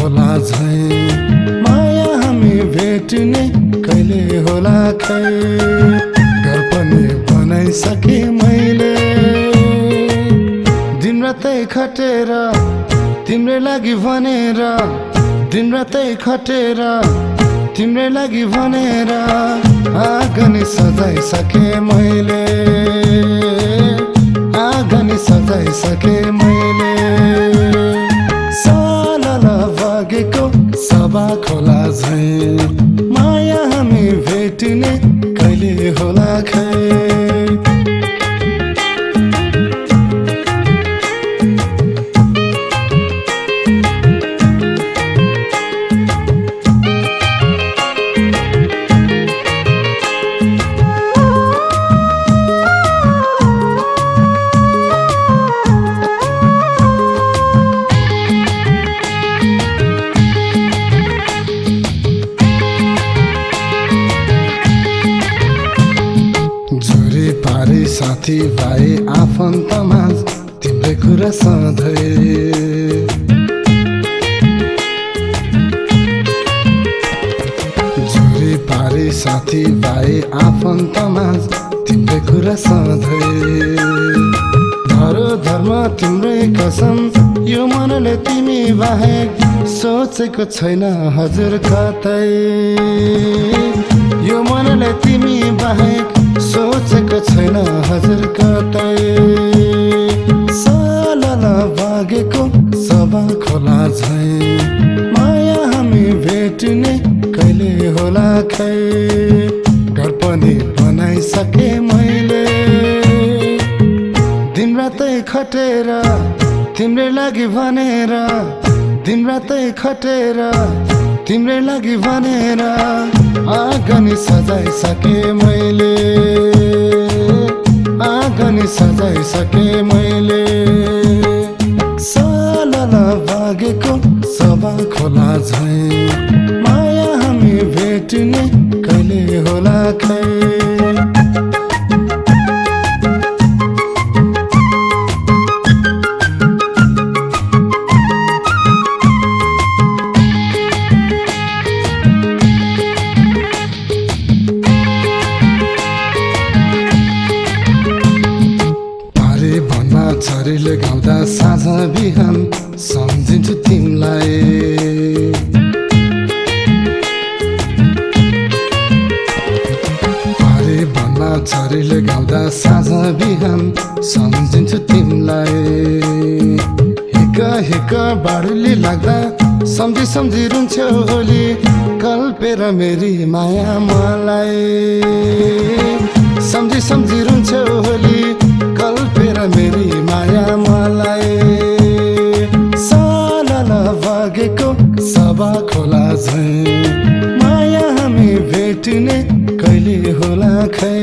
खोला झैं माया हामी भेट्ने कहिले होला खै घर पनि बनाइसके मैले दिनरातै खटेर तिम्रै लागि भनेर दिनरातै खटेर तिम्रै लागि भनेर आँगन सजाइसके मैले आँगन सजाइसके मैले सालल बगेको सभा खोला झैं माया हामी भेट्ने कहिले होला खै झोरी पारी साथी भाइ आफन्तमा तिम्रै कुरा सधैँ झोरी पारी साथी भाइ आफन्तमा तिम्रै कुरा सधैँ धरो धर्म तिम्रै कसम यो मनले तिमी बाहेक सोचेको छैन हजुर कतै यो मनले तिमी बाहेक सोचेको छैन हजुर कतै सालल बगेको सभा खोला झैं माया हामी भेट्ने कहिले होला खै घर पनि बनाइसके मैले दिनरातै खटेर तिम्रै लागि भनेर दिनरातै खटेर तिम्रै लागि भनेर आँगन सजाइसके मैले आँगन सजाइसके मैले सालल बगेको सभा खोला झैं माया हामी भेट्ने कहिले होला खै छरीले गाउँदा साँझ बिहान सम्झिन्छु तिमीलाई अरे भन्दा छरीले गाउँदा साँझ बिहान सम्झिन्छु तिमीलाई हिक हिक बाढुली लाग्दा सम्झी सम्झी रुन्छौ होली कल्पेर मेरी माया मलाई सम्झी सम्झी रुन्छौ होली कल्पेर मेरी माया मलाई सालल बगेको सभा खोला झैं माया हामी भेट्ने कहिले होला खै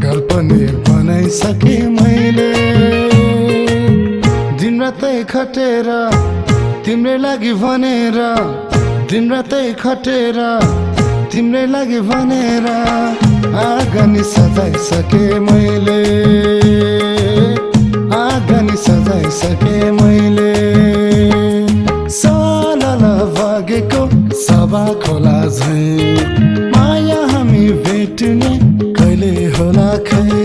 घर पनि बनाइसके मैले दिनरातै खटेर तिम्रै लागि भनेर दिनरातै खटेर तिम्रै लागि भनेर आँगन सजाइसके मैले आँगन सजाइसके मैले सालल बगेको सभा खोला झैं माया हामी भेट्ने कहिले होला खै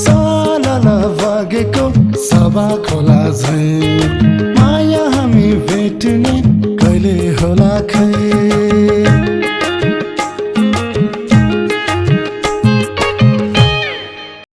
सालल बगेको सभा खोला झैं माया हामी भेट्ने कहिले होला खै